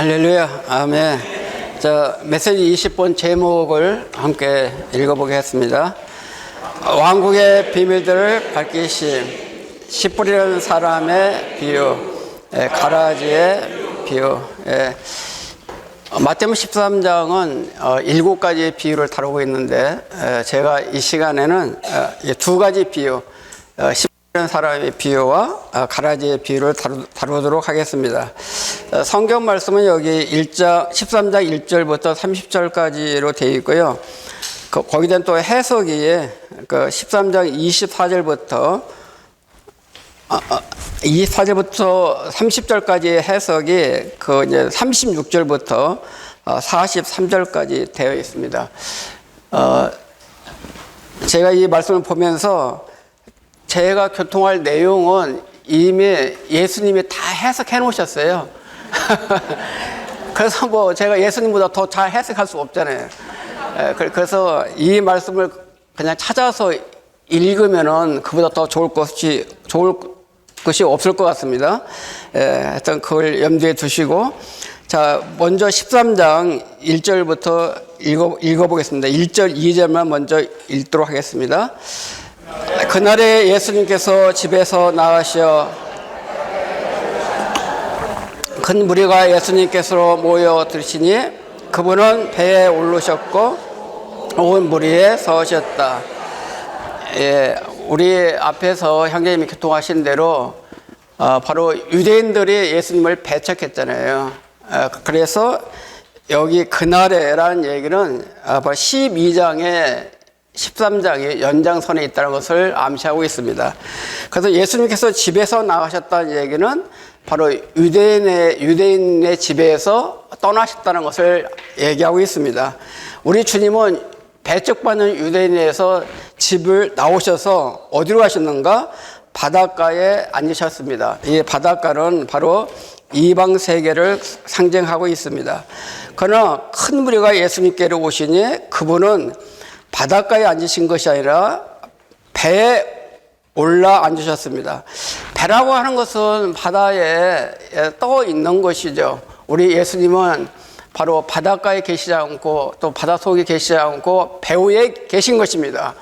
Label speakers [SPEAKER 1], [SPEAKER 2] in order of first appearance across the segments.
[SPEAKER 1] 할렐루야, 아멘. 자, 메시지 20번 제목을 함께 읽어보겠습니다. 왕국의 비밀들을 밝히심, 씨 뿌리는 사람의 비유, 가라지의 비유. 마태복음 13장은 7가지 비유를 다루고 있는데, 제가 이 시간에는 두 가지 비유, 씨 뿌리는 사람의 비유와 가라지의 비유를 다루도록 하겠습니다. 성경 말씀은 여기 13장 1절부터 30절까지로 되어 있고요. 거기에 대한 또 해석이 13장 24절부터 30절까지의 해석이 이제 36절부터 43절까지 되어 있습니다. 제가 이 말씀을 보면서 제가 교통할 내용은 이미 예수님이 다 해석해 놓으셨어요. 그래서 제가 예수님보다 더 잘 해석할 수 없잖아요. 그래서 이 말씀을 그냥 찾아서 읽으면은 그보다 더 좋을 것이 없을 것 같습니다. 하여튼 그걸 염두에 두시고, 자, 먼저 13장 1절부터 읽어보겠습니다. 1절, 2절만 먼저 읽도록 하겠습니다. 그날에 예수님께서 집에서 나가시어 큰 무리가 예수님께서로 모여 들으시니 그분은 배에 오르셨고 온 무리에 서셨다. 우리 앞에서 형제님이 교통하신 대로 바로 유대인들이 예수님을 배척했잖아요. 그래서 여기 그날에라는 얘기는 바로 12장에 13장이 연장선에 있다는 것을 암시하고 있습니다. 그래서 예수님께서 집에서 나가셨다는 얘기는 바로 유대인의 집에서 떠나셨다는 것을 얘기하고 있습니다. 우리 주님은 배척받는 유대인에서 집을 나오셔서 어디로 가셨는가? 바닷가에 앉으셨습니다. 이 바닷가는 바로 이방 세계를 상징하고 있습니다. 그러나 큰 무리가 예수님께로 오시니 그분은 바닷가에 앉으신 것이 아니라 배에 올라 앉으셨습니다. 배라고 하는 것은 바다에 떠 있는 것이죠. 우리 예수님은 바로 바닷가에 계시지 않고 또 바닷속에 계시지 않고 배 위에 계신 것입니다.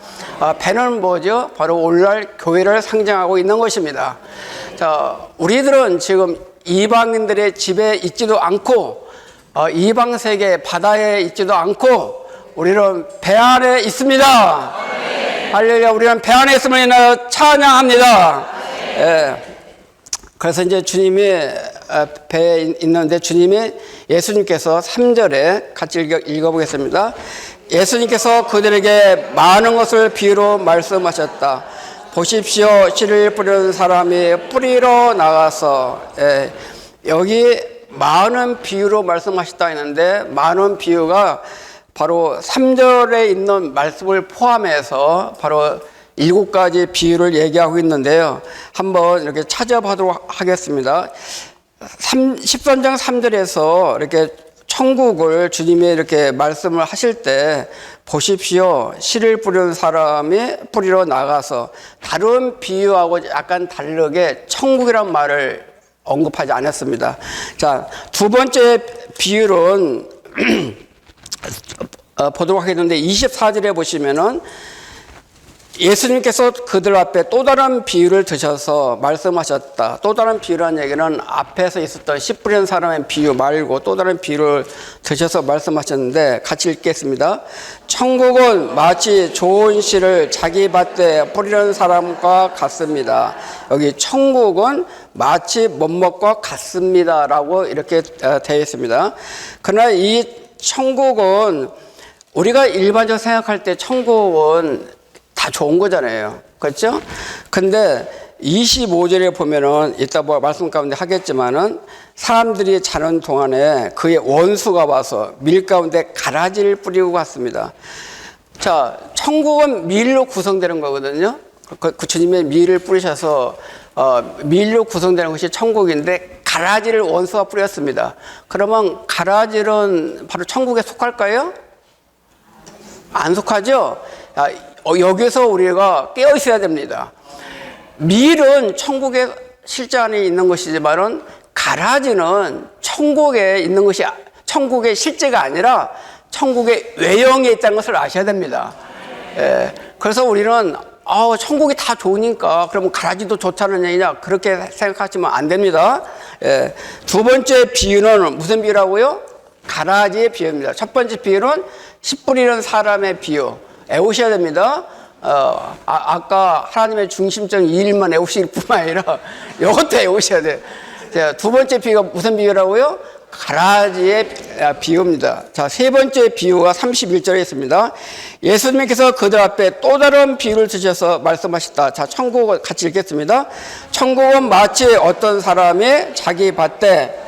[SPEAKER 1] 배는 뭐죠? 바로 오늘날 교회를 상징하고 있는 것입니다. 자, 우리들은 지금 이방인들의 집에 있지도 않고 이방 세계 바다에 있지도 않고 우리는 배 안에 있습니다. 할렐루야. 우리는 배 안에 있음을 인하여 찬양합니다. 그래서 이제 주님이 배에 있는데 주님이 예수님께서 3절에 같이 읽어보겠습니다. 예수님께서 그들에게 많은 것을 비유로 말씀하셨다. 보십시오. 씨를 뿌리는 사람이 뿌리러 나가서, 여기 많은 비유로 말씀하셨다 했는데 많은 비유가 바로 3절에 있는 말씀을 포함해서 바로 7가지 비유를 얘기하고 있는데요. 한번 이렇게 찾아보도록 하겠습니다. 13장 3절에서 이렇게 천국을 주님이 이렇게 말씀을 하실 때 보십시오. 씨를 뿌리는 사람이 뿌리러 나가서, 다른 비유하고 약간 다르게 천국이란 말을 언급하지 않았습니다. 자, 두 번째 비유는 보도록 하겠는데 24절에 보시면은 예수님께서 그들 앞에 또 다른 비유를 드셔서 말씀하셨다. 또 다른 비유라는 얘기는 앞에서 있었던 씨 뿌리는 사람의 비유 말고 또 다른 비유를 드셔서 말씀하셨는데 같이 읽겠습니다. 천국은 마치 좋은 씨를 자기 밭에 뿌리는 사람과 같습니다. 여기 천국은 마치 뭐뭐과 같습니다 라고 이렇게 되어 있습니다. 그러나 이 천국은 우리가 일반적으로 생각할 때 천국은 다 좋은 거잖아요. 그렇죠? 근데 25절에 보면은 이따 말씀 가운데 하겠지만은 사람들이 자는 동안에 그의 원수가 와서 밀 가운데 가라지를 뿌리고 갔습니다. 자, 천국은 밀로 구성되는 거거든요. 그 주님의 밀을 뿌리셔서 밀로 구성되는 것이 천국인데 가라지를 원수가 뿌렸습니다. 그러면 가라지는 바로 천국에 속할까요? 안 속하죠? 여기서 우리가 깨어 있어야 됩니다. 밀은 천국의 실제 안에 있는 것이지만은 가라지는 천국에 있는 것이 천국의 실제가 아니라 천국의 외형에 있다는 것을 아셔야 됩니다. 예, 그래서 우리는 천국이 다 좋으니까 그러면 가라지도 좋다는 얘기냐 그렇게 생각하시면 안 됩니다. 예, 두 번째 비유는 무슨 비유라고요? 가라지의 비유입니다. 첫 번째 비유는 씨 뿌리는 사람의 비유. 애우셔야 됩니다. 아까 하나님의 중심적 이 일만 애우실 뿐만 아니라 이것도 애우셔야 돼요. 자, 두 번째 비유가 무슨 비유라고요? 가라지의 비유입니다. 자, 세 번째 비유가 31절에 있습니다. 예수님께서 그들 앞에 또 다른 비유를 드셔서 말씀하셨다. 자, 천국을 같이 읽겠습니다. 천국은 마치 어떤 사람이 자기 밭에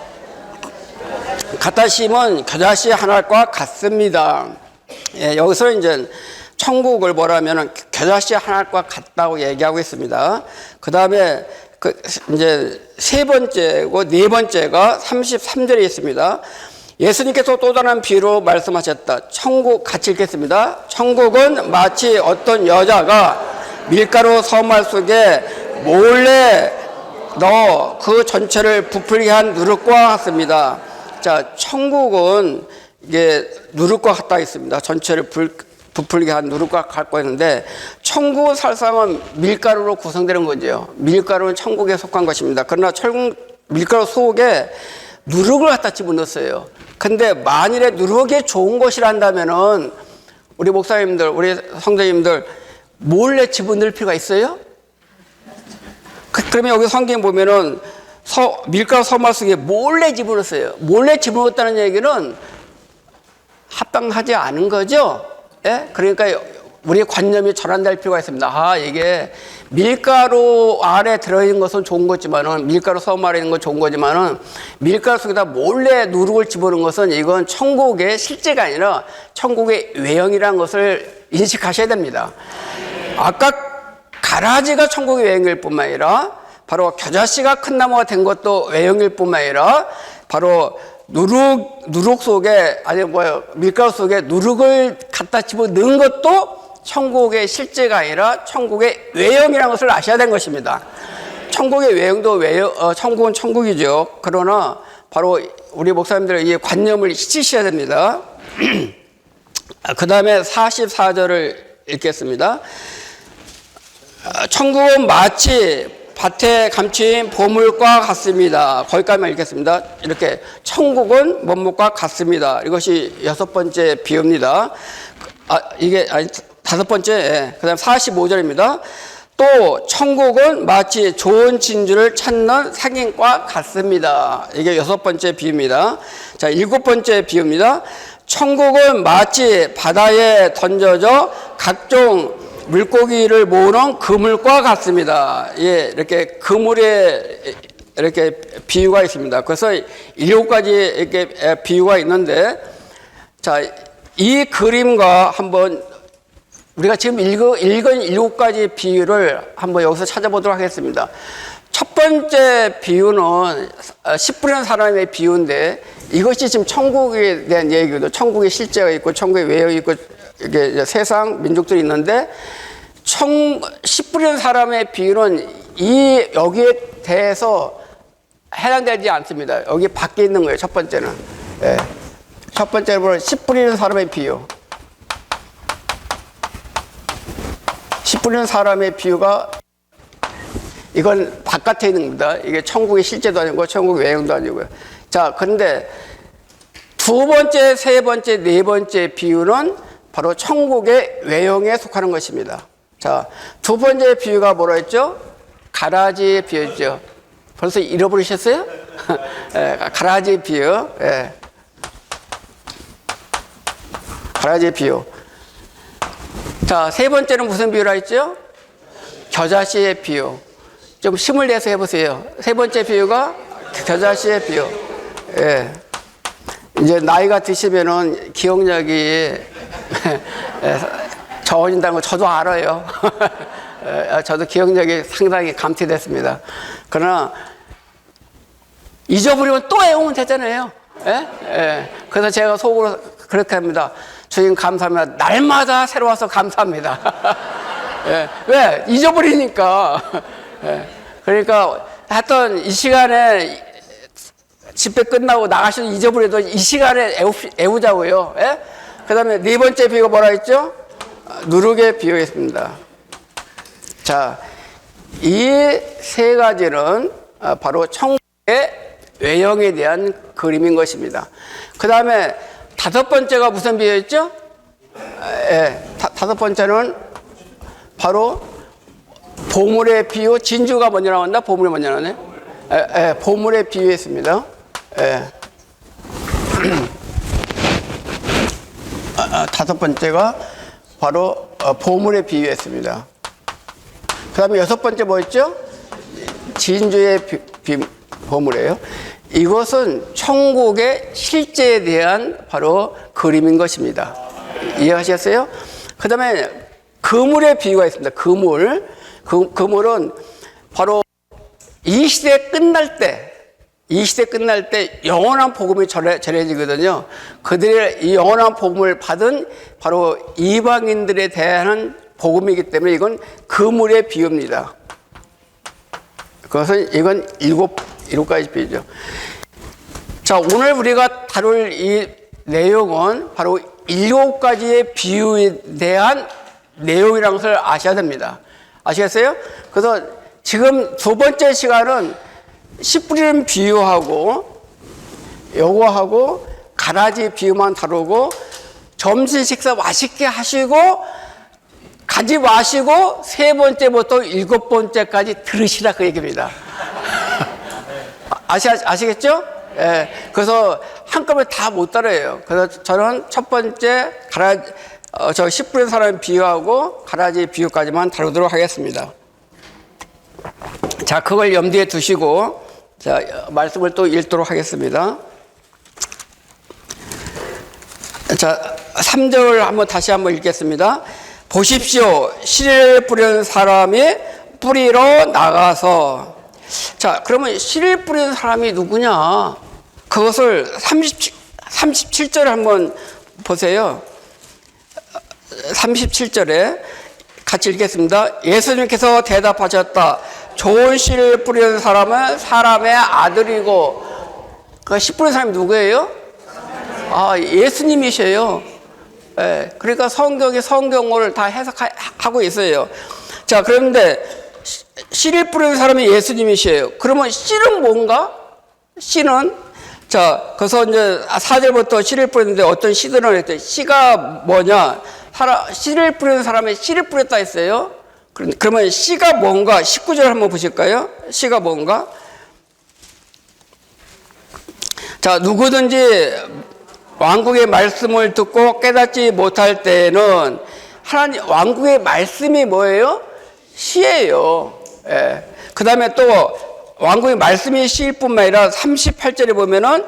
[SPEAKER 1] 갖다 심은 겨자씨 하나과 같습니다. 예, 여기서 이제 천국을 뭐라면 겨자씨 하나과 같다고 얘기하고 있습니다. 그 다음에 이제 세 번째고 네 번째가 33절에 있습니다. 예수님께서 또 다른 비유로 말씀하셨다. 천국 같이 읽겠습니다. 천국은 마치 어떤 여자가 밀가루 서말 속에 몰래 넣어 그 전체를 부풀게 한 누룩과 같습니다. 자, 천국은 이게 누룩과 같다 있습니다. 전체를 부풀게 한 누룩과 같고 있는데 천국은 사실상은 밀가루로 구성되는 거죠. 밀가루는 천국에 속한 것입니다. 그러나 밀가루 속에 누룩을 갖다 집어넣었어요. 근데 만일에 누룩이 좋은 것이란다면은 우리 목사님들, 우리 성도님들 몰래 집어넣을 필요가 있어요? 그러면 여기 성경 보면은 밀가루 서말 속에 몰래 집어넣었어요. 몰래 집어넣었다는 얘기는 합당하지 않은 거죠. 예? 그러니까 우리의 관념이 전환될 필요가 있습니다. 이게 밀가루 안에 들어있는 것은 좋은 거지만은, 밀가루 서말에 있는 건 좋은 거지만은, 밀가루 속에다 몰래 누룩을 집어넣은 것은 이건 천국의 실제가 아니라 천국의 외형이라는 것을 인식하셔야 됩니다. 아까 가라지가 천국의 외형일 뿐만 아니라 바로 겨자씨가 큰 나무가 된 것도 외형일 뿐만 아니라 바로 누룩 속에, 아니 밀가루 속에 누룩을 갖다 집어넣은 것도 천국의 실제가 아니라 천국의 외형이라는 것을 아셔야 되는 것입니다. 천국의 외형도 천국은 천국이죠. 그러나 바로 우리 목사님들의 이 관념을 잊으셔야 됩니다. 그 다음에 44절을 읽겠습니다. 천국은 마치 밭에 감추인 보물과 같습니다. 거기까지만 읽겠습니다. 이렇게 천국은 뭐뭐과 같습니다. 이것이 여섯 번째 비유입니다. 다섯 번째, 그 다음 45절입니다. 또 천국은 마치 좋은 진주를 찾는 상인과 같습니다. 이게 여섯 번째 비유입니다. 자, 일곱 번째 비유입니다. 천국은 마치 바다에 던져져 각종 물고기를 모으는 그물과 같습니다. 예, 이렇게 그물에 이렇게 비유가 있습니다. 그래서 일곱 가지 이렇게 비유가 있는데, 자, 이 그림과 한번 우리가 지금 읽은 일곱 가지 비유를 한번 여기서 찾아보도록 하겠습니다. 첫 번째 비유는 씨 뿌리는 사람의 비유인데, 이것이 지금 천국에 대한 얘기거든요. 천국의 실제가 있고 천국의 외형이 있고 이게 세상 민족들이 있는데, 씨 뿌리는 사람의 비유는 여기에 대해서 해당되지 않습니다. 여기 밖에 있는 거예요. 첫 번째는. 예. 첫 번째로 씨 뿌리는 사람의 비유. 씨 뿌리는 사람의 비유가 이건 바깥에 있는 겁니다. 이게 천국의 실제도 아니고 천국의 외형도 아니고요. 자, 그런데 두 번째, 세 번째, 네 번째 비유는 바로 천국의 외형에 속하는 것입니다. 자, 두 번째 비유가 뭐라 했죠? 가라지의 비유죠. 벌써 잃어버리셨어요? 예, 가라지 비유. 예. 가라지 비유. 자, 세 번째는 무슨 비유라 했죠? 겨자씨의 비유. 좀 힘을 내서 해보세요. 세 번째 비유가 겨자씨의 비유. 예. 이제 나이가 드시면은 기억력이 적어진다는 거 저도 알아요. 저도 기억력이 상당히 감퇴됐습니다. 그러나 잊어버리면 또 외우면 되잖아요. 예? 예. 그래서 제가 속으로 그렇게 합니다. 주님 감사합니다. 날마다 새로 와서 감사합니다. 예. 왜? 잊어버리니까. 예. 그러니까 하여튼 이 시간에 집회 끝나고 나가셔도 잊어버려도 이 시간에 애우자고요. 예? 그 다음에 네 번째 비유가 뭐라 했죠? 누룩의 비유였습니다. 자, 이 세 가지는 바로 천국의 외형에 대한 그림인 것입니다. 그 다음에 다섯 번째가 무슨 비유였죠? 다섯 번째는 바로 보물의 비유. 진주가 먼저 나왔나? 보물이 먼저 나왔네? 보물의 비유였습니다. 다섯 번째가 바로 보물의 비유였습니다. 그 다음에 여섯 번째 뭐였죠? 진주의 보물이에요. 이것은 천국의 실제에 대한 바로 그림인 것입니다. 이해하셨어요? 그 다음에 그물의 비유가 있습니다. 그물. 그물은 바로 이 시대 끝날 때 영원한 복음이 전해지거든요. 그들의 이 영원한 복음을 받은 바로 이방인들에 대한 복음이기 때문에 이건 그물의 비유입니다. 이건 일곱 가지 비유죠. 자, 오늘 우리가 다룰 이 내용은 바로 일곱 가지의 비유에 대한 내용이라는 것을 아셔야 됩니다. 아시겠어요? 그래서 지금 두 번째 시간은 씨 뿌리는 비유하고 요거하고 가라지 비유만 다루고 점심 식사 맛있게 하시고 가지 마시고 세 번째부터 일곱 번째까지 들으시라 그 얘기입니다. 아시겠죠? 예. 그래서 한꺼번에 다 못 따라해요. 그래서 저는 첫 번째 씨 뿌리는 사람 비유하고 가라지 비유까지만 다루도록 하겠습니다. 자, 그걸 염두에 두시고 자, 말씀을 또 읽도록 하겠습니다. 자, 3절 다시 한번 읽겠습니다. 보십시오. 씨를 뿌리는 사람이 뿌리러 나가서. 자, 그러면 씨를 뿌리는 사람이 누구냐? 그것을 37절에 한번 보세요. 37절에 같이 읽겠습니다. 예수님께서 대답하셨다. 좋은 씨를 뿌리는 사람은 사람의 아들이고. 그 씨 뿌리는 사람이 누구예요? 예수님이셔요. 예, 그러니까 성경을 다 해석하고 있어요. 자, 그런데 씨를 뿌리는 사람이 예수님이셔요. 그러면 씨는 뭔가? 씨는, 자, 그래서 이제 4절부터 씨를 뿌리는데 어떤 씨들은 했더니 씨가 뭐냐? 씨를 뿌리는 사람이 씨를 뿌렸다 했어요. 그러면 씨가 뭔가? 19절 한번 보실까요? 씨가 뭔가? 자, 누구든지 왕국의 말씀을 듣고 깨닫지 못할 때는 하나님 왕국의 말씀이 뭐예요? 씨예요. 예. 그 다음에 또 왕국의 말씀이 씨일 뿐만 아니라 38절에 보면은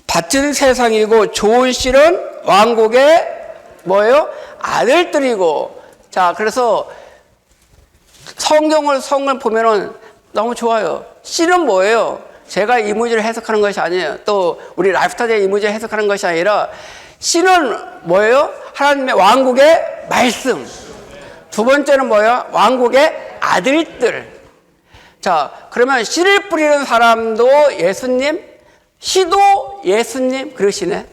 [SPEAKER 1] 밭은 세상이고 좋은 씨는 왕국의 뭐예요? 아들들이고. 자, 그래서 성경을 보면은 너무 좋아요. 씨는 뭐예요? 제가 이무지를 해석하는 것이 아니에요. 또 우리 라이프타임의 이무지를 해석하는 것이 아니라 씨는 뭐예요? 하나님의 왕국의 말씀. 두 번째는 뭐예요? 왕국의 아들들. 자, 그러면 씨를 뿌리는 사람도 예수님, 씨도 예수님 그러시네.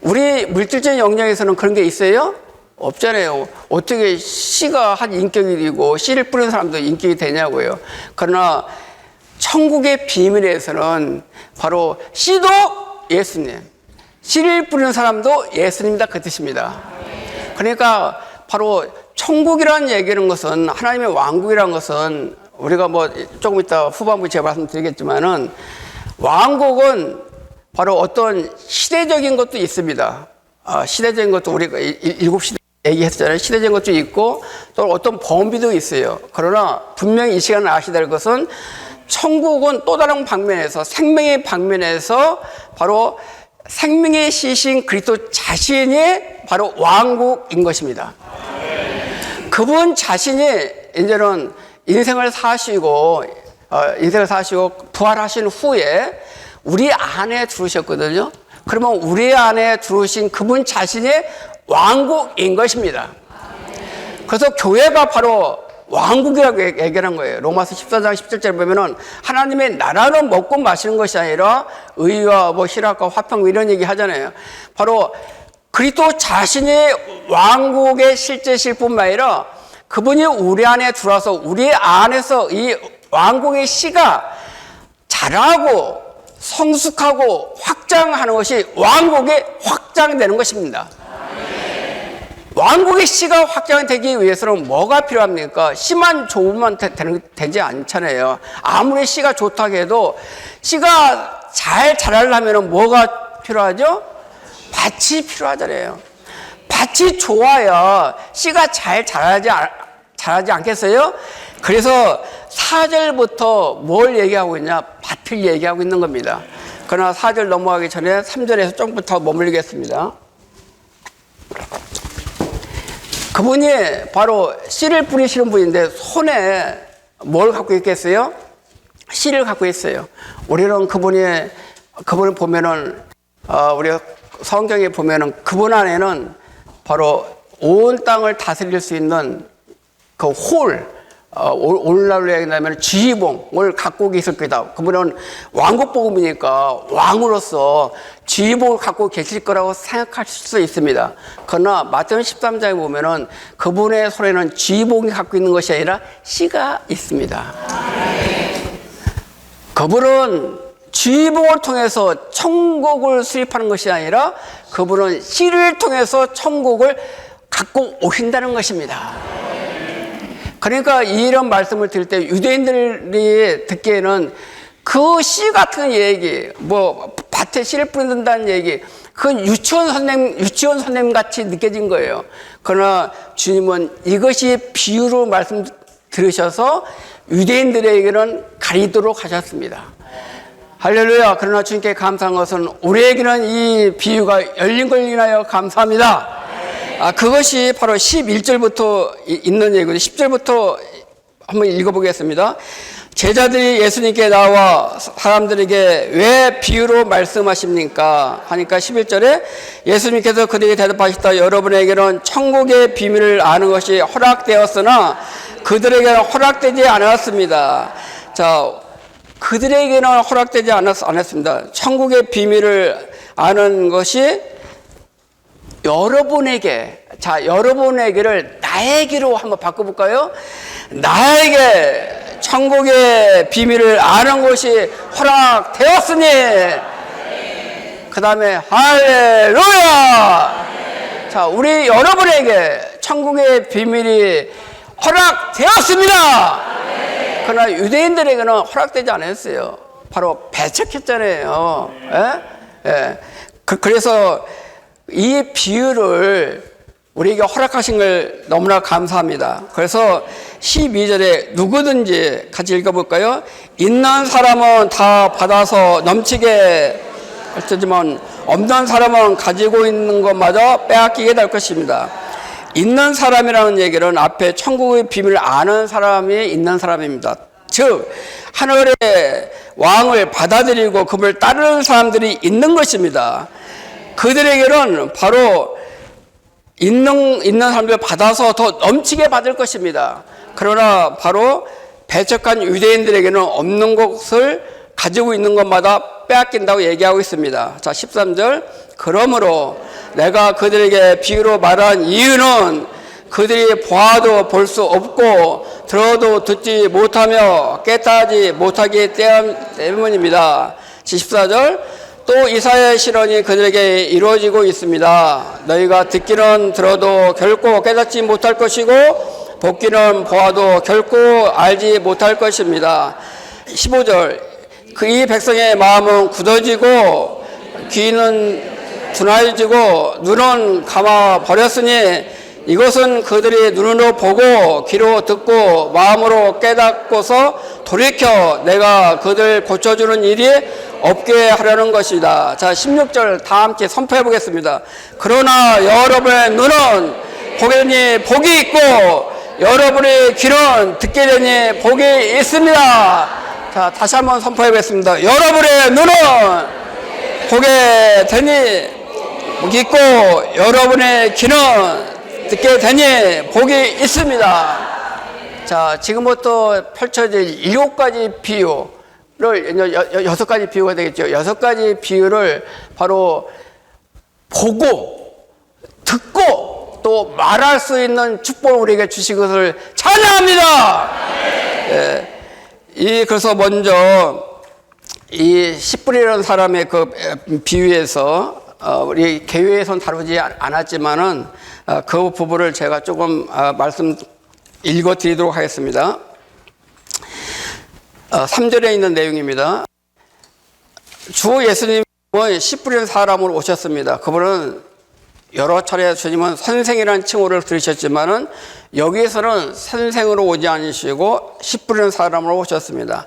[SPEAKER 1] 우리 물질적인 영역에서는 그런 게 있어요? 없잖아요. 어떻게 씨가 한 인격이고 씨를 뿌리는 사람도 인격이 되냐고요. 그러나 천국의 비밀에서는 바로 씨도 예수님, 씨를 뿌리는 사람도 예수님이다 그 뜻입니다. 그러니까 바로 천국이라는 얘기하는 것은 하나님의 왕국이라는 것은 우리가 조금 이따 후반부에 제가 말씀드리겠지만은 왕국은 바로 어떤 시대적인 것도 있습니다. 시대적인 것도 우리가 일곱 시대 얘기했잖아요. 시대적인 것도 있고 또 어떤 범위도 있어요. 그러나 분명히 이 시간에 아셔야 될 것은 천국은 또 다른 방면에서 생명의 방면에서 바로 생명의 시신 그리스도 자신이 바로 왕국인 것입니다. 그분 자신이 이제는 인생을 사시고 부활하신 후에 우리 안에 들어오셨거든요. 그러면 우리 안에 들어오신 그분 자신이 왕국인 것입니다. 그래서 교회가 바로 왕국이라고 얘기하는 거예요. 로마서 14장 17절 보면은 하나님의 나라는 먹고 마시는 것이 아니라 의와 뭐 희락과 화평 이런 얘기 하잖아요. 바로 그리스도 자신이 왕국의 실제실 뿐만 아니라 그분이 우리 안에 들어와서 우리 안에서 이 왕국의 씨가 자라고 성숙하고 확장하는 것이 왕국이 확장되는 것입니다. 왕국의 씨가 확장되기 위해서는 뭐가 필요합니까? 씨만 좋으면 되지 않잖아요. 아무리 씨가 좋다고 해도 씨가 잘 자라려면 뭐가 필요하죠? 밭이 필요하잖아요. 밭이 좋아야 씨가 잘 자라지 않겠어요? 그래서 4절부터 뭘 얘기하고 있냐? 밭을 얘기하고 있는 겁니다. 그러나 4절 넘어가기 전에 3절에서 조금부터 머물겠습니다. 그분이 바로 씨를 뿌리시는 분인데 손에 뭘 갖고 있겠어요? 씨를 갖고 있어요. 우리는 그분을 보면은 우리가 성경에 보면은 그분 안에는 바로 온 땅을 다스릴 수 있는 그 오늘날로 얘기하면 지휘봉을 갖고 계실 거다. 그분은 왕국복음이니까 왕으로서 지휘봉을 갖고 계실 거라고 생각할 수 있습니다. 그러나 마태복음 13장에 보면은 그분의 손에는 지휘봉이 갖고 있는 것이 아니라 씨가 있습니다. 그분은 지휘봉을 통해서 천국을 수입하는 것이 아니라 그분은 씨를 통해서 천국을 갖고 오신다는 것입니다. 그러니까 이런 말씀을 드릴 때 유대인들이 듣기에는 그 씨 같은 얘기, 뭐 밭에 씨를 뿌린다는 얘기, 그건 유치원 선생님 같이 느껴진 거예요. 그러나 주님은 이것이 비유로 말씀 들으셔서 유대인들에게는 가리도록 하셨습니다. 할렐루야. 그러나 주님께 감사한 것은 우리에게는 이 비유가 열린 걸 인하여 감사합니다. 그것이 바로 11절부터 있는 얘기거든요. 10절부터 한번 읽어보겠습니다. 제자들이 예수님께 나와 사람들에게 왜 비유로 말씀하십니까? 하니까 11절에 예수님께서 그들에게 대답하시다. 여러분에게는 천국의 비밀을 아는 것이 허락되었으나 그들에게는 허락되지 않았습니다. 자, 그들에게는 허락되지 않았습니다. 천국의 비밀을 아는 것이 여러분에게를 나에게로 한번 바꿔볼까요? 나에게 천국의 비밀을 아는 것이 허락되었으니, 그 다음에 할렐루야! 자, 우리 여러분에게 천국의 비밀이 허락되었습니다! 그러나 유대인들에게는 허락되지 않았어요. 바로 배척했잖아요. 그래서 이 비유를 우리에게 허락하신 걸 너무나 감사합니다. 그래서 12절에 누구든지 같이 읽어볼까요? 있는 사람은 다 받아서 넘치게 하지만 없는 사람은 가지고 있는 것마저 빼앗기게 될 것입니다. 있는 사람이라는 얘기는 앞에 천국의 비밀을 아는 사람이 있는 사람입니다. 즉 하늘의 왕을 받아들이고 그분을 따르는 사람들이 있는 것입니다. 그들에게는 바로 있는 사람들 받아서 더 넘치게 받을 것입니다. 그러나 바로 배척한 유대인들에게는 없는 것을 가지고 있는 것마다 빼앗긴다고 얘기하고 있습니다. 자, 13절. 그러므로 내가 그들에게 비유로 말한 이유는 그들이 보아도 볼 수 없고 들어도 듣지 못하며 깨닫지 못하기 때문입니다. 14절. 또 이사야의 실언이 그들에게 이루어지고 있습니다. 너희가 듣기는 들어도 결코 깨닫지 못할 것이고 보기는 보아도 결코 알지 못할 것입니다. 15절. 이 백성의 마음은 굳어지고 귀는 둔해지고 눈은 감아 버렸으니 이것은 그들이 눈으로 보고 귀로 듣고 마음으로 깨닫고서 돌이켜 내가 그들 고쳐주는 일이 없게 하려는 것이다. 자, 16절 다 함께 선포해 보겠습니다. 그러나 여러분의 눈은 보게 되니 복이 있고 여러분의 귀는 듣게 되니 복이 있습니다. 자, 다시 한번 선포해 보겠습니다. 여러분의 눈은 보게 되니 복이 있고 여러분의 귀는 듣게 되니 복이 있습니다. 자, 지금부터 펼쳐질 7가지 비유를, 6가지 비유가 되겠죠. 6가지 비유를 바로 보고, 듣고, 또 말할 수 있는 축복을 우리에게 주신 것을 찬양합니다. 그래서 먼저 이 씨 뿌리는 사람의 그 비유에서 우리 개요에선 다루지 않았지만은 그 부분을 제가 조금 말씀 읽어 드리도록 하겠습니다. 3절에 있는 내용입니다. 주 예수님은 씨 뿌리는 사람으로 오셨습니다. 그분은 여러 차례 주님은 선생이라는 칭호를 들으셨지만은 여기에서는 선생으로 오지 않으시고 씨 뿌리는 사람으로 오셨습니다.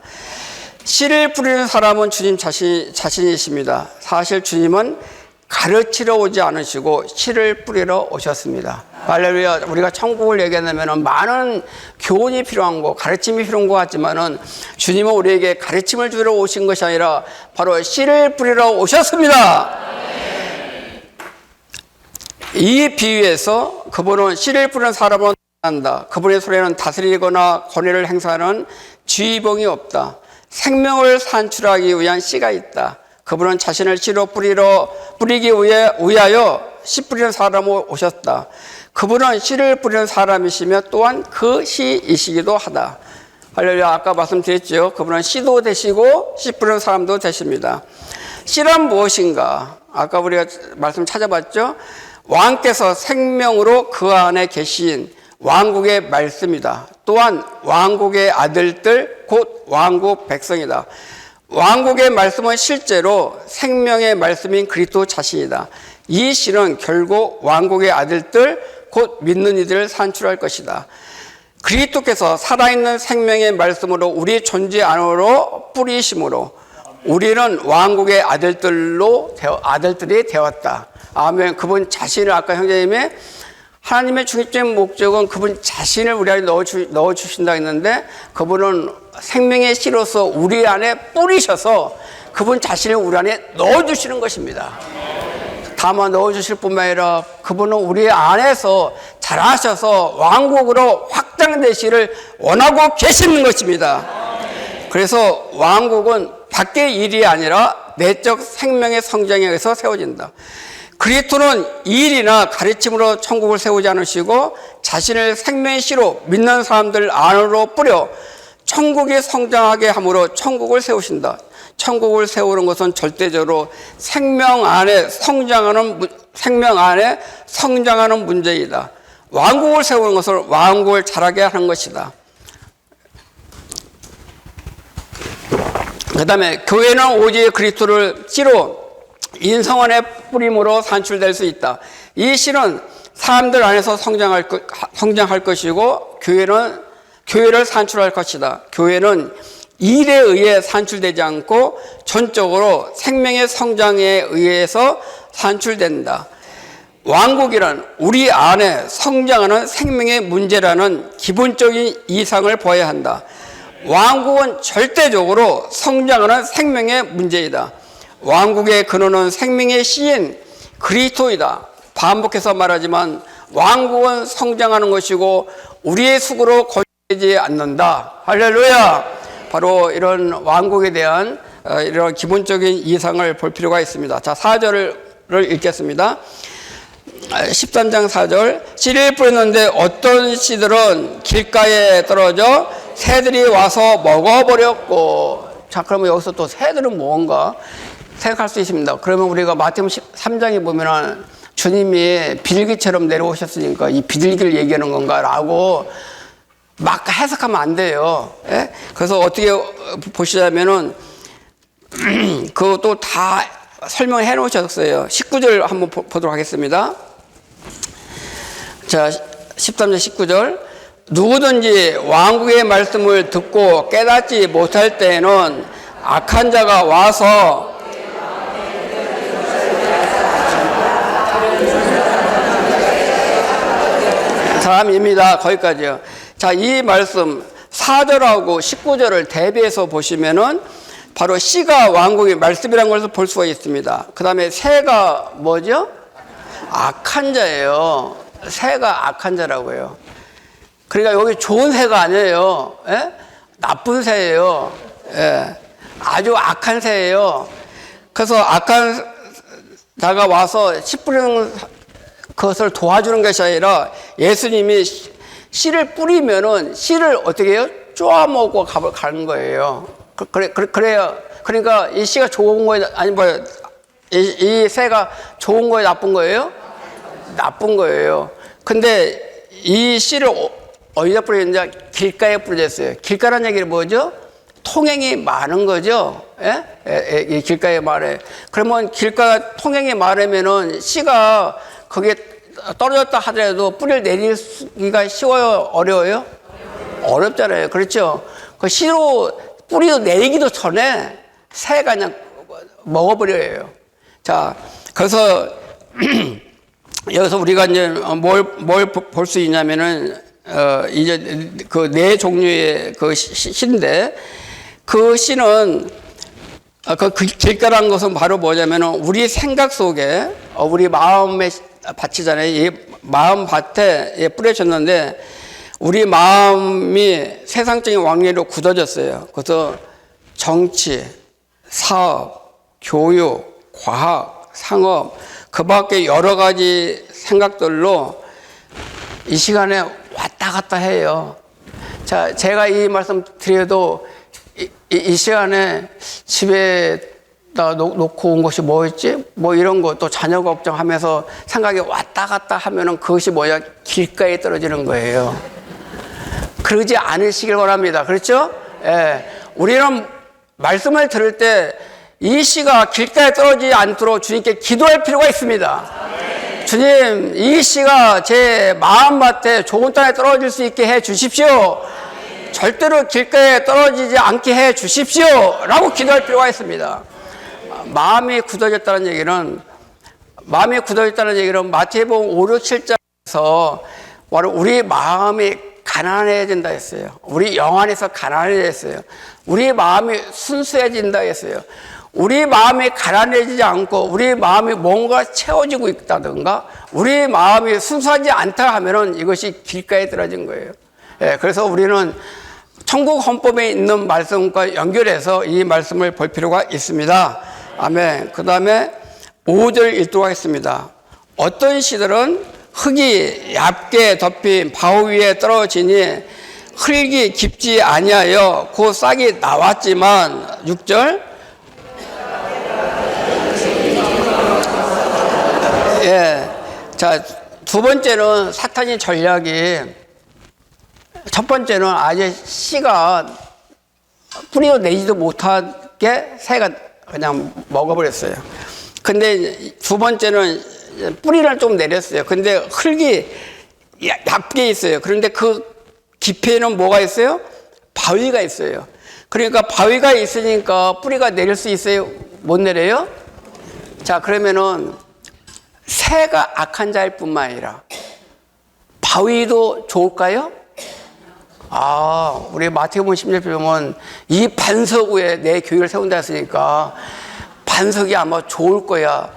[SPEAKER 1] 씨를 뿌리는 사람은 주님 자신이십니다. 사실 주님은 가르치러 오지 않으시고 씨를 뿌리러 오셨습니다. 할렐루야. 우리가 천국을 얘기한다면 많은 교훈이 필요한 거, 가르침이 필요한 것 같지만은 주님은 우리에게 가르침을 주러 오신 것이 아니라 바로 씨를 뿌리러 오셨습니다. 이 비유에서 그분은 씨를 뿌리는 사람으로 나타난다. 그분의 손에는 다스리거나 권위를 행사하는 쥐봉이 없다. 생명을 산출하기 위한 씨가 있다. 그분은 자신을 씨로 뿌리기 위하여 씨 뿌리는 사람으로 오셨다. 그분은 씨를 뿌리는 사람이시며 또한 그 씨이시기도 하다. 할렐루야. 아까 말씀드렸죠. 그분은 씨도 되시고 씨 뿌리는 사람도 되십니다. 씨란 무엇인가? 아까 우리가 말씀 찾아봤죠. 왕께서 생명으로 그 안에 계신 왕국의 말씀이다. 또한 왕국의 아들들 곧 왕국 백성이다. 왕국의 말씀은 실제로 생명의 말씀인 그리스도 자신이다. 이 씨는 결국 왕국의 아들들 곧 믿는 이들을 산출할 것이다. 그리스도께서 살아있는 생명의 말씀으로 우리 존재 안으로 뿌리심으로 우리는 왕국의 아들들이 되었다. 아멘. 그분 자신을 아까 형제님이 하나님의 중립적인 목적은 그분 자신을 우리 안에 넣어주신다 했는데 그분은 생명의 씨로서 우리 안에 뿌리셔서 그분 자신을 우리 안에 넣어주시는 것입니다. 다만 넣어주실 뿐만 아니라 그분은 우리 안에서 자라셔서 왕국으로 확장되시를 원하고 계시는 것입니다. 그래서 왕국은 밖의 일이 아니라 내적 생명의 성장에 의해서 세워진다. 그리스도는 일이나 가르침으로 천국을 세우지 않으시고 자신을 생명의 씨로 믿는 사람들 안으로 뿌려 천국이 성장하게 함으로 천국을 세우신다. 천국을 세우는 것은 절대적으로 생명 안에 성장하는 문제이다. 왕국을 세우는 것은 왕국을 자라게 하는 것이다. 그 다음에 교회는 오직 그리스도를 씨로 인성원의 뿌림으로 산출될 수 있다. 이 씨는 사람들 안에서 성장할 것이고 교회를 산출할 것이다. 교회는 일에 의해 산출되지 않고 전적으로 생명의 성장에 의해서 산출된다. 왕국이란 우리 안에 성장하는 생명의 문제라는 기본적인 이상을 보아야 한다. 왕국은 절대적으로 성장하는 생명의 문제이다. 왕국의 근원은 생명의 씨인 그리스도이다. 반복해서 말하지만 왕국은 성장하는 것이고 우리의 수고로 거짓되지 않는다. 할렐루야. 바로 이런 왕국에 대한 이런 기본적인 이상을 볼 필요가 있습니다. 자, 4절을 읽겠습니다. 13장 4절. 씨를 뿌렸는데 어떤 씨들은 길가에 떨어져 새들이 와서 먹어버렸고. 자, 그러면 여기서 또 새들은 뭔가 생각할 수 있습니다. 그러면 우리가 마태복음 13장에 보면은 주님이 비둘기처럼 내려오셨으니까 이 비둘기를 얘기하는 건가라고 막 해석하면 안 돼요. 예? 그래서 어떻게 보시자면은 그것도 다 설명해 놓으셨어요. 19절 한번 보도록 하겠습니다. 자, 13절 19절. 누구든지 왕국의 말씀을 듣고 깨닫지 못할 때에는 악한 자가 와서 사람입니다. 거기까지요. 자, 이 말씀 4절하고 19절을 대비해서 보시면은 바로 씨가 왕국의 말씀이라는 것을 볼 수가 있습니다. 그 다음에 새가 뭐죠? 악한 자예요. 새가 악한 자라고요. 그러니까 여기 좋은 새가 아니에요. 예? 나쁜 새예요. 예. 아주 악한 새예요. 그래서 악한 자가 와서 씨 뿌리는 것을 도와주는 것이 아니라 예수님이 씨를 뿌리면은 씨를 어떻게 해요? 쪼아먹고 가는 거예요. 그래요. 그러니까 이 씨가 좋은 거예요? 아니 뭐예요? 이 새가 좋은 거예요? 나쁜 거예요? 나쁜 거예요. 근데 이 씨를 어디다 뿌리는지 길가에 뿌려졌어요. 길가라는 얘기는 뭐죠? 통행이 많은 거죠. 예? 이 길가에 말해. 그러면 길가 통행이 많으면은 씨가 거기에 떨어졌다 하더라도 뿌리를 내리기가 쉬워요? 어려워요? 어렵잖아요. 그렇죠? 그 씨로 뿌리도 내리기도 전에 새가 그냥 먹어버려요. 자, 그래서 여기서 우리가 이제 뭘 볼 수 있냐면은 이제 그 네 종류의 그 씨인데 그 씨는 그 길가라는 것은 바로 뭐냐면은 우리 생각 속에 우리 마음에 밭이잖아요. 이 마음 밭에 뿌려졌는데 우리 마음이 세상적인 왕래로 굳어졌어요. 그래서 정치, 사업, 교육, 과학, 상업 그 밖에 여러 가지 생각들로 이 시간에 왔다 갔다 해요. 자, 제가 이 말씀 드려도 이 시간에 집에다 놓고 온 것이 뭐였지? 뭐 이런 거 또 자녀 걱정하면서 생각이 왔다 갔다 하면은 그것이 뭐야? 길가에 떨어지는 거예요. 그러지 않으시길 바랍니다. 그렇죠? 예. 우리는 말씀을 들을 때 이 씨가 길가에 떨어지지 않도록 주님께 기도할 필요가 있습니다. 주님, 이 씨가 제 마음밭에 좋은 땅에 떨어질 수 있게 해 주십시오. 절대로 길가에 떨어지지 않게 해 주십시오. 라고 기도할 필요가 있습니다. 마음이 굳어졌다는 얘기는 마태복음 5, 6, 7장에서 바로 우리 마음이 가난해진다 했어요. 우리 영 안에서 가난해졌어요. 우리 마음이 순수해진다 했어요. 우리 마음이 가난해지지 않고 우리 마음이 뭔가 채워지고 있다든가 우리 마음이 순수하지 않다 하면은 이것이 길가에 떨어진 거예요. 예, 그래서 우리는 천국 헌법에 있는 말씀과 연결해서 이 말씀을 볼 필요가 있습니다. 아멘. 그 다음에 5절 읽도록 하겠습니다. 어떤 씨들은 흙이 얇게 덮인 바위 위에 떨어지니 흙이 깊지 아니하여 그 싹이 나왔지만 6절 예. 자, 두 번째는 사탄의 전략이 첫 번째는 아예 씨가 뿌리도 내지도 못하게 새가 그냥 먹어버렸어요. 근데 두 번째는 뿌리를 좀 내렸어요. 근데 흙이 얇게 있어요. 그런데 그 깊이에는 뭐가 있어요? 바위가 있어요. 그러니까 바위가 있으니까 뿌리가 내릴 수 있어요? 못 내려요? 자, 그러면은 새가 악한 자일 뿐만 아니라 바위도 좋을까요? 우리 마태복음 10절 보면 이 반석 위에 내 교회를 세운다 했으니까 반석이 아마 좋을 거야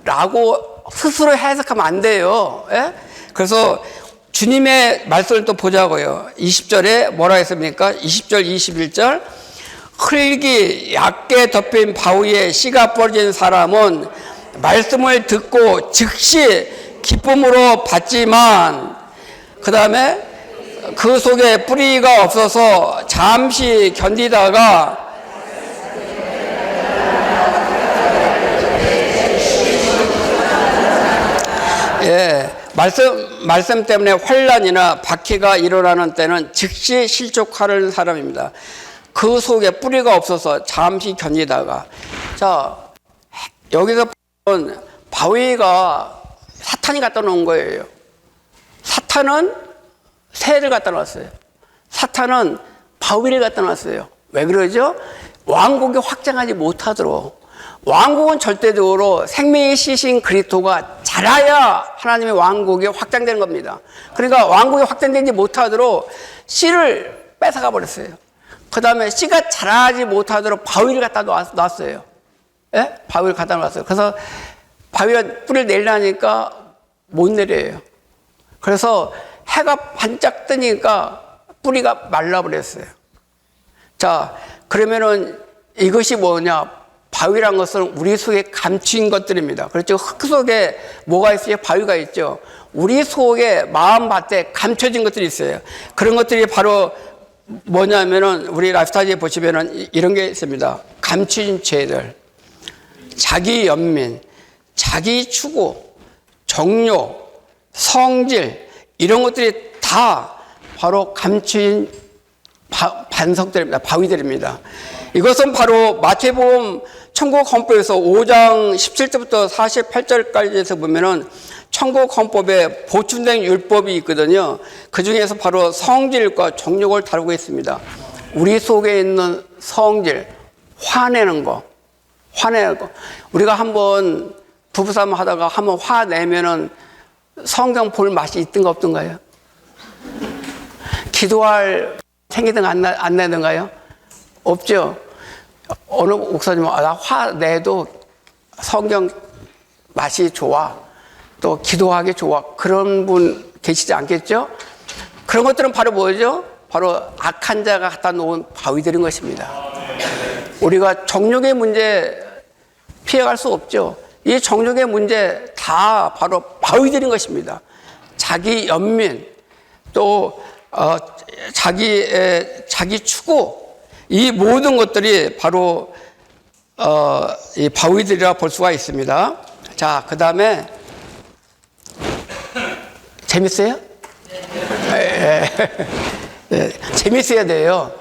[SPEAKER 1] 라고 스스로 해석하면 안 돼요. 예? 그래서 주님의 말씀을 또 보자고요. 20절에 뭐라 했습니까? 20절 21절 흙이 얇게 덮인 바위에 씨가 뿌려진 사람은 말씀을 듣고 즉시 기쁨으로 받지만 그 다음에 그 속에 뿌리가 없어서 잠시 견디다가 말씀 때문에 환난이나 박해가 일어나는 때는 즉시 실족하는 사람입니다. 그 속에 뿌리가 없어서 잠시 견디다가 자 여기서 바위가 사탄이 갖다 놓은 거예요. 사탄은 새를 갖다 놨어요. 사탄은 바위를 갖다 놨어요. 왜 그러죠? 왕국이 확장하지 못하도록. 왕국은 절대적으로 생명의 씨신 그리스도가 자라야 하나님의 왕국이 확장되는 겁니다. 그러니까 왕국이 확장되지 못하도록 씨를 뺏어가 버렸어요. 그 다음에 씨가 자라지 못하도록 바위를 갖다 놨어요. 예? 바위를 갖다 놨어요. 그래서 바위가 뿌리를 내리려니까 못 내려요. 그래서 해가 반짝 뜨니까 뿌리가 말라버렸어요. 자, 그러면은 이것이 뭐냐? 바위란 것은 우리 속에 감추인 것들입니다. 그렇죠? 흙 속에 뭐가 있어요? 바위가 있죠. 우리 속에 마음밭에 감춰진 것들이 있어요. 그런 것들이 바로 뭐냐면은 우리 라이프스타일에 보시면은 이런 게 있습니다. 감추진 죄들, 자기 연민, 자기 추구, 정욕, 성질, 이런 것들이 다 바로 감추인 반석들입니다. 바위들입니다. 이것은 바로 마태복음 천국 헌법에서 5장 17절부터 48절까지에서 보면은 천국 헌법에 보충된 율법이 있거든요. 그 중에서 바로 성질과 정욕을 다루고 있습니다. 우리 속에 있는 성질, 화내는 거. 우리가 한번 부부싸움 하다가 한번 화내면은 성경 볼 맛이 있든가 없든가요? 기도할 생기든가 안 내든가요? 없죠. 어느 목사님은 나 화내도 성경 맛이 좋아. 또 기도하기 좋아. 그런 분 계시지 않겠죠? 그런 것들은 바로 뭐죠? 바로 악한 자가 갖다 놓은 바위들인 것입니다. 우리가 정욕의 문제 피해갈 수 없죠. 이 정욕의 문제 다 바로 바위들인 것입니다. 자기 연민, 또 자기 추구, 이 모든 것들이 바로 이 바위들이라 볼 수가 있습니다. 자, 그 다음에 재밌어요? 네. 재밌어야 돼요.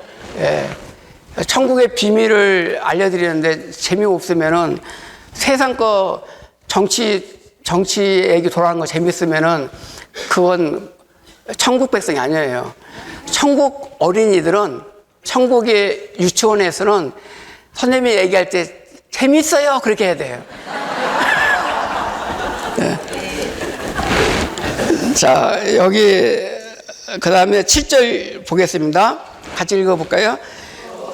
[SPEAKER 1] 천국의 비밀을 알려드리는데 재미없으면은 세상 거 정치 얘기 돌아가는 거 재밌으면은 그건 천국 백성이 아니에요. 천국 어린이들은 천국의 유치원에서는 선생님이 얘기할 때 재밌어요 그렇게 해야 돼요. 네. 자, 여기 그 다음에 7절 보겠습니다. 같이 읽어볼까요?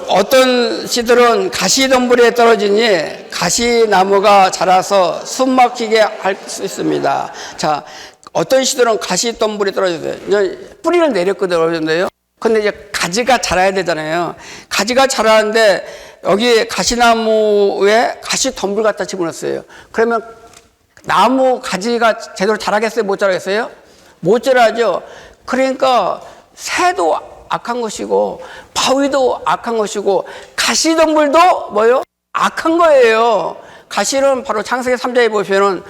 [SPEAKER 1] 어떤 씨들은 가시덤불에 떨어지니 가시나무가 자라서 숨 막히게 할 수 있습니다. 자, 어떤 씨들은 가시덤불에 떨어졌어요. 뿌리를 내렸거든요. 근데 이제 가지가 자라야 되잖아요. 가지가 자라는데 여기 가시나무에 가시덤불 갖다 집어넣었어요. 그러면 나무 가지가 제대로 자라겠어요? 못 자라겠어요? 못 자라죠. 그러니까 새도 악한 것이고 바위도 악한 것이고 가시덤불도 뭐요? 악한 거예요. 가시는 바로 창세기 3장에 보시면은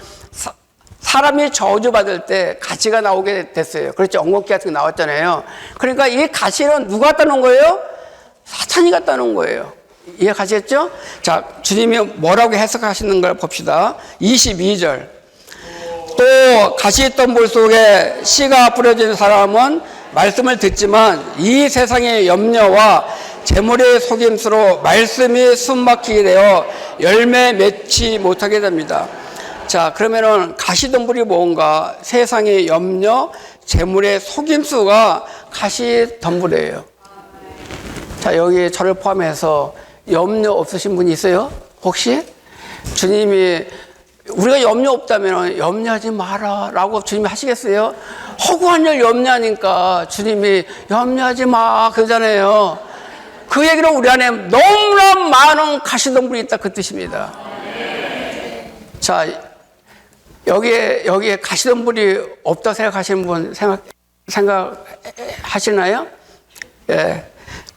[SPEAKER 1] 사람이 저주받을 때 가시가 나오게 됐어요. 그렇죠. 엉겅퀴 같은 거 나왔잖아요. 그러니까 이 가시는 누가 갖다 놓은 거예요? 사탄이 갖다 놓은 거예요. 이해가셨죠? 자, 주님이 뭐라고 해석하시는 걸 봅시다. 22절. 또 가시덤불 속에 씨가 뿌려진 사람은 말씀을 듣지만 이 세상의 염려와 재물의 속임수로 말씀이 숨막히게 되어 열매 맺지 못하게 됩니다. 자, 그러면은 가시덤불이 뭔가? 세상의 염려, 재물의 속임수가 가시덤불이에요. 자, 여기 저를 포함해서 염려 없으신 분이 있어요? 혹시? 주님이 우리가 염려 없다면 염려하지 마라 라고 주님이 하시겠어요? 허구한 일 염려하니까 주님이 염려하지 마 그러잖아요. 그 얘기는 우리 안에 너무나 많은 가시덤불이 있다 그 뜻입니다. 자, 여기에 가시덤불이 없다 생각하시는 분 생각하시나요? 예.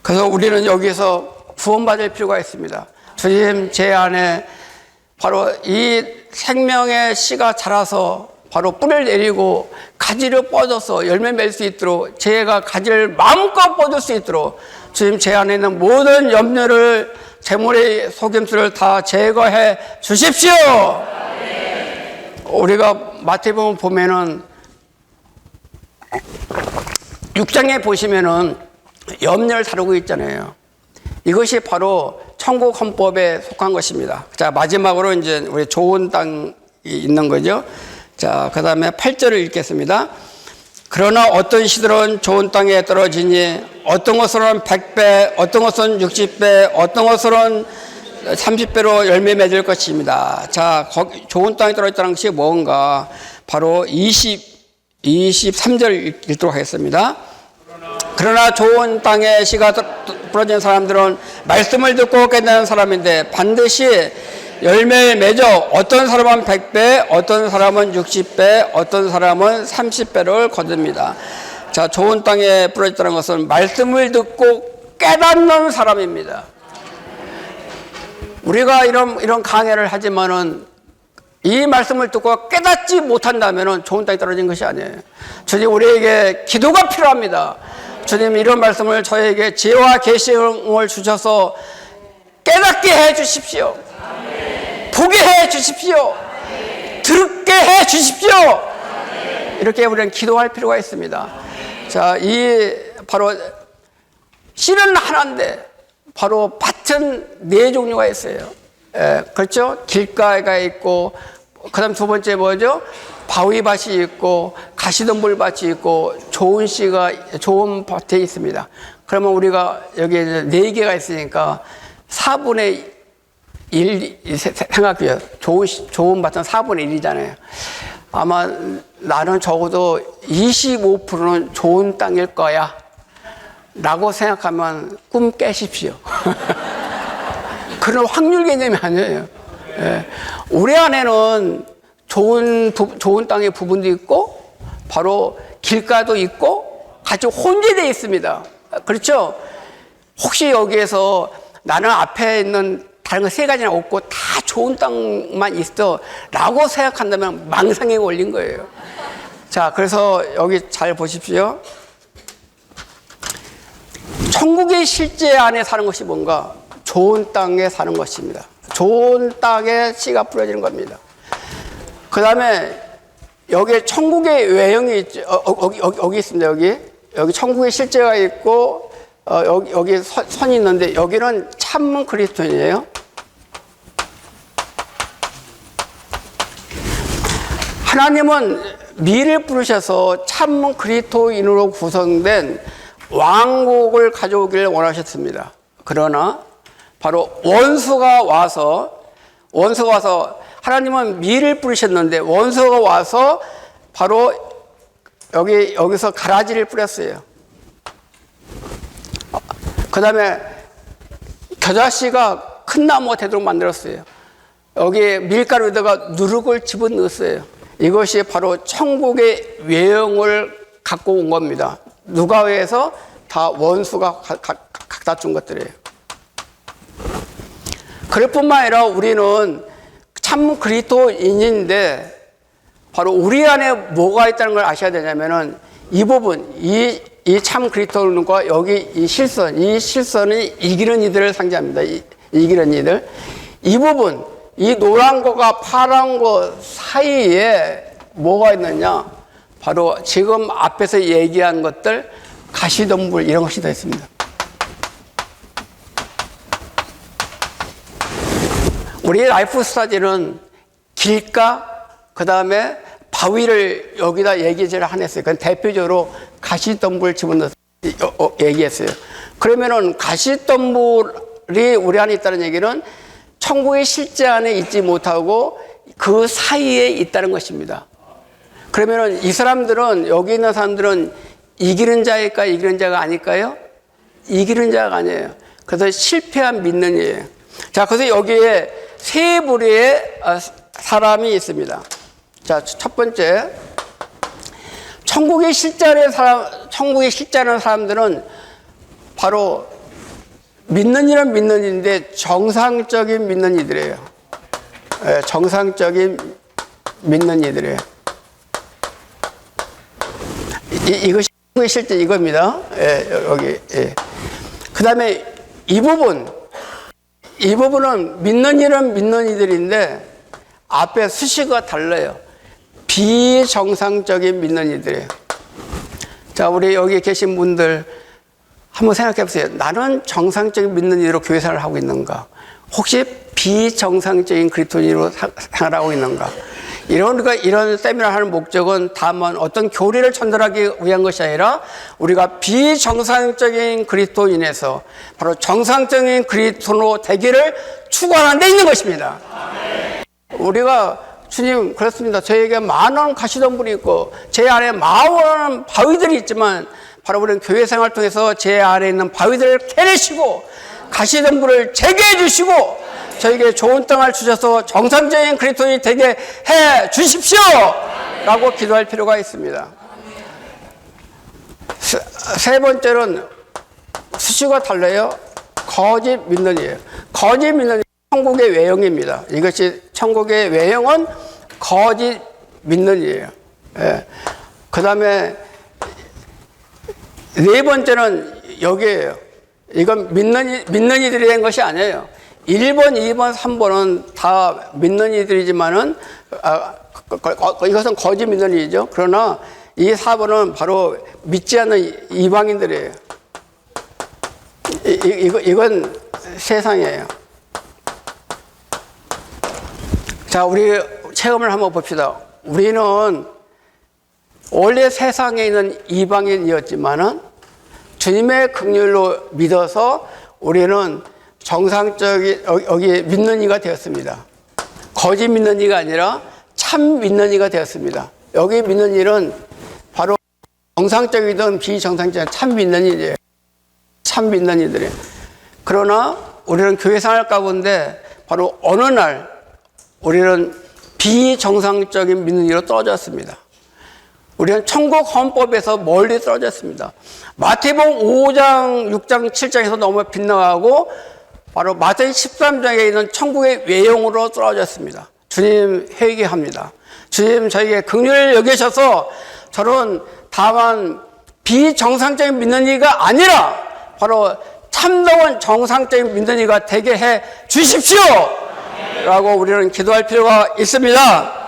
[SPEAKER 1] 그래서 우리는 여기서 구원받을 필요가 있습니다. 주님, 제 안에 바로 이 생명의 씨가 자라서 바로 뿌리를 내리고 가지를 뻗어서 열매 맺을 수 있도록 제가 가지를 마음껏 뻗을 수 있도록 주님 제 안에 있는 모든 염려를 재물의 속임수를 다 제거해 주십시오. 우리가 마태복음 보면은 6장에 보시면은 염려를 다루고 있잖아요. 이것이 바로 천국 헌법에 속한 것입니다. 자, 마지막으로 이제 우리 좋은 땅이 있는 거죠. 자, 그 다음에 8절을 읽겠습니다. 그러나 어떤 씨들은 좋은 땅에 떨어지니 어떤 것으로는 100배, 어떤 것은 60배, 어떤 것으로는 30배로 열매 맺을 것입니다. 자, 좋은 땅에 떨어졌다는 것이 뭔가? 바로 23절 읽도록 하겠습니다. 그러나 좋은 땅에 씨가 부러진 사람들은 말씀을 듣고 깨닫는 사람인데 반드시 열매를 맺어 어떤 사람은 100배, 어떤 사람은 60배, 어떤 사람은 30배를 거둡니다. 자, 좋은 땅에 부러졌다는 것은 말씀을 듣고 깨닫는 사람입니다. 우리가 이런 강해를 하지만은 이 말씀을 듣고 깨닫지 못한다면은 좋은 땅에 떨어진 것이 아니에요. 주님, 우리에게 기도가 필요합니다. 주님, 이런 말씀을 저에게 지혜와 계시를 주셔서 깨닫게 해 주십시오. 보게 해 주십시오. 듣게 해 주십시오. 이렇게 우리는 기도할 필요가 있습니다. 자, 이 바로 씨는 하나인데 바로 밭은 네 종류가 있어요. 그렇죠? 길가가 있고, 그다음 두 번째 뭐죠? 바위밭이 있고, 가시덤불밭이 있고, 좋은 씨가 좋은 밭에 있습니다. 그러면 우리가 여기 네 개가 있으니까 4분의 1 생각해요. 좋은 밭은 4분의 1이잖아요. 아마 나는 적어도 25%는 좋은 땅일 거야 라고 생각하면 꿈 깨십시오. 그런 확률 개념이 아니에요. 예. 우리 안에는 좋은 땅의 부분도 있고, 바로 길가도 있고, 같이 혼재되어 있습니다. 그렇죠? 혹시 여기에서 나는 앞에 있는 다른 거 세 가지나 없고 다 좋은 땅만 있어 라고 생각한다면 망상에 걸린 거예요. 자, 그래서 여기 잘 보십시오. 천국의 실제 안에 사는 것이 뭔가? 좋은 땅에 사는 것입니다. 좋은 땅에 씨가 뿌려지는 겁니다. 그 다음에 여기 천국의 외형이 있죠. 여기 있습니다. 여기 천국의 실제가 있고, 여기 선이 있는데, 여기는 참문 그리스도인이에요. 하나님은 미를 부르셔서 참문 그리스도인으로 구성된 왕국을 가져오기를 원하셨습니다. 그러나 바로 원수가 와서 하나님은 미를 뿌리셨는데 원수가 와서 바로 여기서 가라지를 뿌렸어요. 그 다음에 겨자씨가 큰 나무가 되도록 만들었어요. 여기에 밀가루에다가 누룩을 집어넣었어요. 이것이 바로 천국의 외형을 갖고 온 겁니다. 누가 위해서? 다 원수가 갖다 준 것들이에요. 그럴 뿐만 아니라 우리는 참 그리스도인인데 바로 우리 안에 뭐가 있다는 걸 아셔야 되냐면은 이 부분, 이 참 그리스도인과 여기 이 실선이 이기는 이들을 상징합니다. 이기는 이들. 이 부분, 이 노란 거가 파란 거 사이에 뭐가 있느냐? 바로 지금 앞에서 얘기한 것들, 가시덤불 이런 것이 다 있습니다. 우리 라이프 스타일은 길가, 그 다음에 바위를 여기다 얘기를 안 했어요. 그건 대표적으로 가시덤불 집어넣어서 얘기했어요. 그러면은 가시덤불이 우리 안에 있다는 얘기는 천국의 실제 안에 있지 못하고 그 사이에 있다는 것입니다. 그러면은 이 사람들은, 여기 있는 사람들은 이기는 자일까, 이기는 자가 아닐까요? 이기는 자가 아니에요. 그래서 실패한 믿는 이에요. 자, 그래서 여기에 세 부류의 사람이 있습니다. 자, 첫 번째, 천국의 실제하는 사람들은 바로 믿는 이는 믿는 이인데 정상적인 믿는 이들이에요. 예, 정상적인 믿는 이들이에요. 이것이 천국의 실제 이겁니다. 예, 여기. 예. 그 다음에 이 부분은 믿는 이는 믿는 이들인데 앞에 수식어가 달라요. 비정상적인 믿는 이들이에요. 자, 우리 여기 계신 분들 한번 생각해 보세요. 나는 정상적인 믿는 이들로 교회 생활을 하고 있는가? 혹시 비정상적인 그리스도인으로 생활하고 있는가? 이런 세미나를 하는 목적은 다만 어떤 교리를 전달하기 위한 것이 아니라 우리가 비정상적인 그리스도인에서 바로 정상적인 그리스도로 되기를 추구하는 데 있는 것입니다. 우리가 주님, 그렇습니다. 저에게 많은 가시덤불이 있고 제 안에 많은 바위들이 있지만 바로 우리는 교회 생활을 통해서 제 안에 있는 바위들을 캐내시고 가시덤불을 제게 해주시고 저에게 좋은 땅을 주셔서 정상적인 그리스도인이 되게 해 주십시오! 라고 기도할 필요가 있습니다. 세 번째는 수식어가 달라요. 거짓 믿는 이에요. 거짓 믿는 이 천국의 외형입니다. 이것이 천국의 외형은 거짓 믿는 이에요. 예. 그 다음에 네 번째는 여기에요. 이건 믿는 이들이 된 것이 아니에요. 1번, 2번, 3번은 다 믿는 이들이지만은, 이것은 거짓 믿는 이죠. 그러나 이 4번은 바로 믿지 않는 이방인들이에요. 이건 세상이에요. 자, 우리 체험을 한번 봅시다. 우리는 원래 세상에 있는 이방인이었지만은 주님의 긍휼로 믿어서 우리는 정상적인 여기 믿는 이가 되었습니다. 거짓 믿는 이가 아니라 참 믿는 이가 되었습니다. 여기 믿는 이는 바로 정상적이든 비정상적이든 참 믿는 이들이에요. 참 믿는 이들이에요. 그러나 우리는 교회 생활 가운데 바로 어느 날 우리는 비정상적인 믿는 이로 떨어졌습니다. 우리는 천국 헌법에서 멀리 떨어졌습니다. 마태복음 5장, 6장, 7장에서 너무 빗나가고 바로 마태복음 13장에 있는 천국의 외형으로 떨어졌습니다. 주님 회개합니다. 주님 저에게 긍휼을 여기셔서 저는 다만 비정상적인 믿는 이가 아니라 바로 참다운 정상적인 믿는 이가 되게 해 주십시오! 라고 우리는 기도할 필요가 있습니다.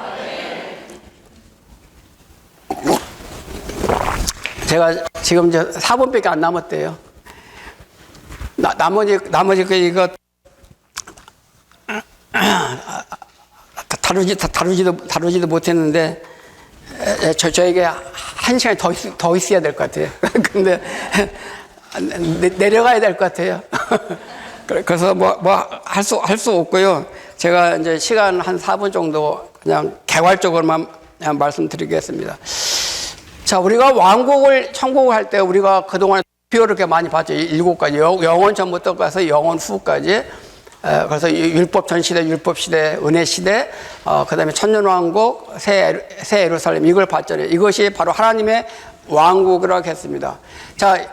[SPEAKER 1] 제가 지금 이제 4분밖에 안 남았대요. 나머지 이거 다루지도 못했는데 저에게 1시간이 더 있어야 될 것 같아요. 근데 내려가야 될 것 같아요. 그래서 할 수 없고요. 제가 이제 시간 한 4분 정도 그냥 개괄적으로만 그냥 말씀드리겠습니다. 자, 우리가 천국을 할 때 우리가 그동안 표를 이렇게 많이 봤죠. 7가지. 영원 전부터 가서 영원 후까지. 그래서 율법 전 시대, 율법 시대, 은혜 시대, 그 다음에 천년왕국, 새 예루살렘, 이걸 봤잖아요. 이것이 바로 하나님의 왕국이라고 했습니다. 자,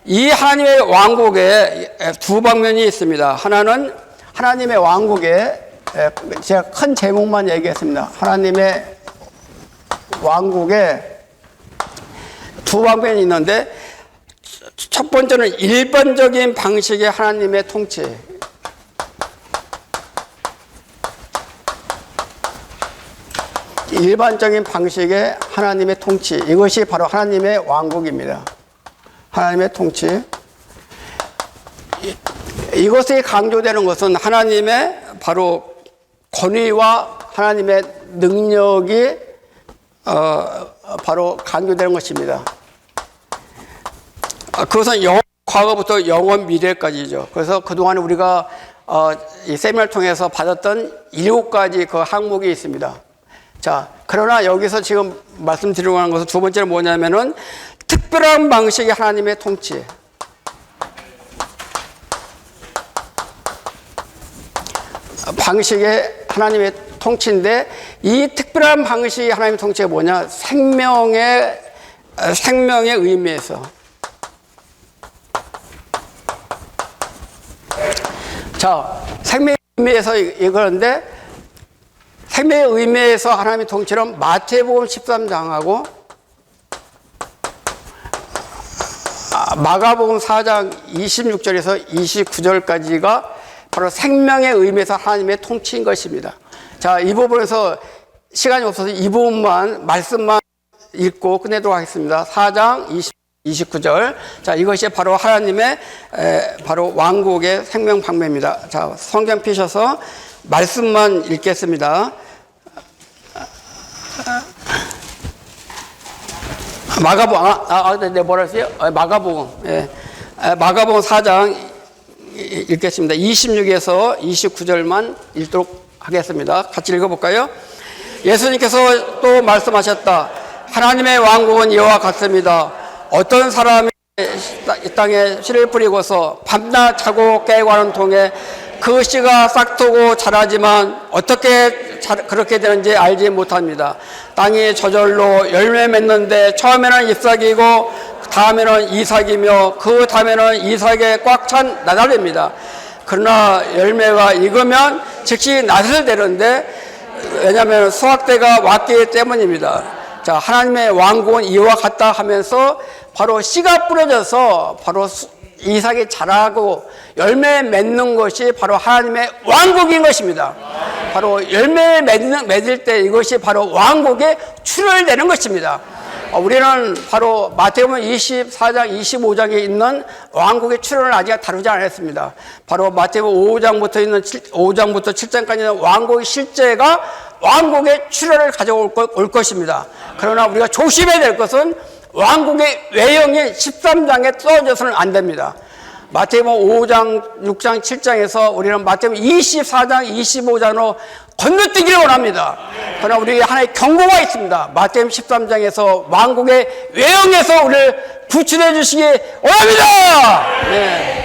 [SPEAKER 1] 이 하나님의 왕국에 두 방면이 있습니다. 하나는 하나님의 왕국에, 제가 큰 제목만 얘기했습니다. 하나님의 왕국에 두 방면이 있는데, 첫 번째는 일반적인 방식의 하나님의 통치. 일반적인 방식의 하나님의 통치. 이것이 바로 하나님의 왕국입니다. 하나님의 통치. 이것이 강조되는 것은 하나님의 바로 권위와 하나님의 능력이 바로 강조되는 것입니다. 그것은 과거부터 영원 미래까지죠. 그래서 그동안 우리가 이 세미나를 통해서 받았던 7가지 그 항목이 있습니다. 자, 그러나 여기서 지금 말씀드리려고 하는 것은 두 번째는 뭐냐면은 특별한 방식의 하나님의 통치. 방식의 하나님의 통치인데, 이 특별한 방식의 하나님의 통치가 뭐냐? 생명의 의미에서. 자, 생명의 의미에서 이거는데, 생명의 의미에서 하나님의 통치는 마태복음 13장하고 마가복음 4장 26절에서 29절까지가 바로 생명의 의미에서 하나님의 통치인 것입니다. 자, 이 부분에서 시간이 없어서 이 부분만 말씀만 읽고 끝내도록 하겠습니다. 4장 29절. 자, 이것이 바로 하나님의 바로 왕국의 생명 방면입니다. 자, 성경 펴셔서 말씀만 읽겠습니다. 마가복음, 뭐라 했어요? 마가복음. 예. 마가복음 4장 읽겠습니다. 26에서 29절만 읽도록 하겠습니다. 같이 읽어볼까요? 예수님께서 또 말씀하셨다. 하나님의 왕국은 이와 같습니다. 어떤 사람이 이 땅에 씨를 뿌리고서 밤낮 자고 깨고 하는 통에 그 씨가 싹트고 자라지만 어떻게 그렇게 되는지 알지 못합니다. 땅이 저절로 열매 맺는데 처음에는 잎사귀고 다음에는 이삭이며 그 다음에는 이삭에 꽉 찬 나달입니다. 그러나 열매가 익으면 즉시 낫을 되는데 왜냐하면 수확대가 왔기 때문입니다. 자, 하나님의 왕국은 이와 같다 하면서 바로 씨가 뿌려져서 바로 이삭이 자라고 열매 맺는 것이 바로 하나님의 왕국인 것입니다. 바로 열매 맺을 때 이것이 바로 왕국에 출혈되는 것입니다. 우리는 바로 마태복음 24장, 25장에 있는 왕국의 출현을 아직 다루지 않았습니다. 바로 마태복음 5장부터 7장까지 있는 왕국의 실제가 왕국의 출현을 가져올 것입니다. 그러나 우리가 조심해야 될 것은 왕국의 외형이 13장에 떨어져서는 안 됩니다. 마태복음 5장, 6장, 7장에서 우리는 마태복음 24장, 25장으로 건너뛰기를 원합니다. 그러나 우리에게 하나의 경고가 있습니다. 마태복음 13장에서 왕국의 외형에서 우리를 구출해 주시기 원합니다. 네.